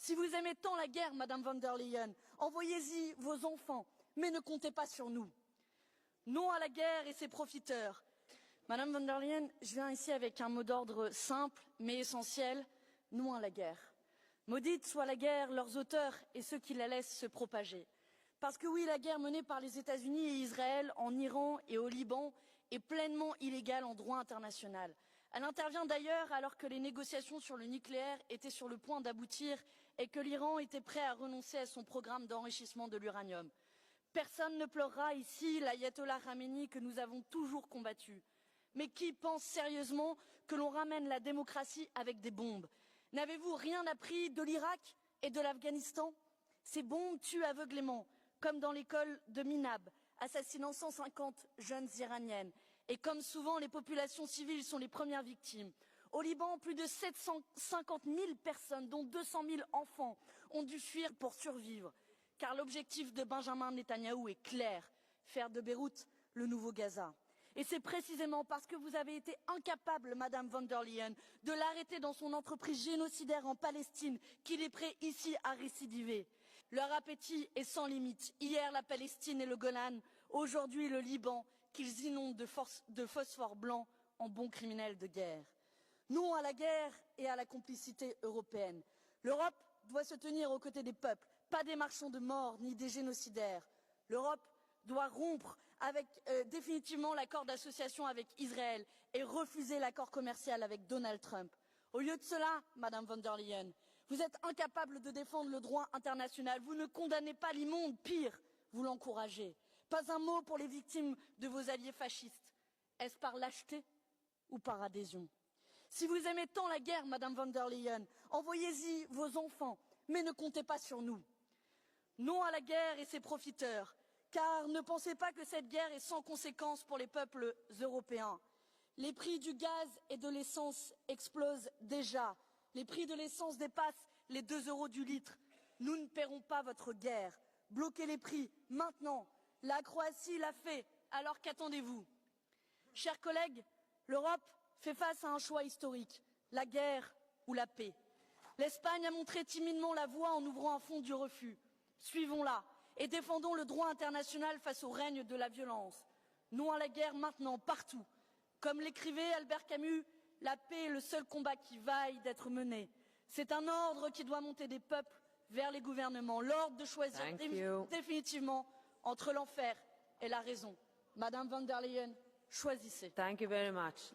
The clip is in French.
Si vous aimez tant la guerre, Madame von der Leyen, envoyez-y vos enfants, mais ne comptez pas sur nous. Non à la guerre et ses profiteurs. Madame von der Leyen, je viens ici avec un mot d'ordre simple mais essentiel, non à la guerre. Maudite soit la guerre, leurs auteurs et ceux qui la laissent se propager. Parce que oui, la guerre menée par les États-Unis et Israël en Iran et au Liban est pleinement illégale en droit international. Elle intervient d'ailleurs alors que les négociations sur le nucléaire étaient sur le point d'aboutir et que l'Iran était prêt à renoncer à son programme d'enrichissement de l'uranium. Personne ne pleurera ici l'ayatollah Khamenei que nous avons toujours combattu. Mais qui pense sérieusement que l'on ramène la démocratie avec des bombes? N'avez-vous rien appris de l'Irak et de l'Afghanistan? Ces bombes tuent aveuglément, comme dans l'école de Minab, assassinant 150 jeunes iraniennes. Et comme souvent, les populations civiles sont les premières victimes. Au Liban, plus de 750 000 personnes, dont 200 000 enfants, ont dû fuir pour survivre. Car l'objectif de Benjamin Netanyahou est clair, faire de Beyrouth le nouveau Gaza. Et c'est précisément parce que vous avez été incapable, Madame von der Leyen, de l'arrêter dans son entreprise génocidaire en Palestine qu'il est prêt ici à récidiver. Leur appétit est sans limite. Hier, la Palestine et le Golan, aujourd'hui le Liban, qu'ils inondent de phosphore blanc en bons criminels de guerre. Non à la guerre et à la complicité européenne. L'Europe doit se tenir aux côtés des peuples, pas des marchands de mort ni des génocidaires. L'Europe doit rompre définitivement l'accord d'association avec Israël et refuser l'accord commercial avec Donald Trump. Au lieu de cela, Madame von der Leyen, vous êtes incapable de défendre le droit international. Vous ne condamnez pas l'immonde, pire, vous l'encouragez. Pas un mot pour les victimes de vos alliés fascistes. Est-ce par lâcheté ou par adhésion? Si vous aimez tant la guerre, Madame von der Leyen, envoyez-y vos enfants, mais ne comptez pas sur nous. Non à la guerre et ses profiteurs. Car ne pensez pas que cette guerre est sans conséquence pour les peuples européens. Les prix du gaz et de l'essence explosent déjà. Les prix de l'essence dépassent les 2 € du litre. Nous ne paierons pas votre guerre. Bloquez les prix maintenant. La Croatie l'a fait, alors qu'attendez-vous? Chers collègues, l'Europe fait face à un choix historique, la guerre ou la paix. L'Espagne a montré timidement la voie en ouvrant un fonds du refus. Suivons-la et défendons le droit international face au règne de la violence. Non à la guerre maintenant, partout. Comme l'écrivait Albert Camus, la paix est le seul combat qui vaille d'être mené. C'est un ordre qui doit monter des peuples vers les gouvernements, l'ordre de choisir définitivement entre l'enfer et la raison. Madame von der Leyen, choisissez. Thank you very much.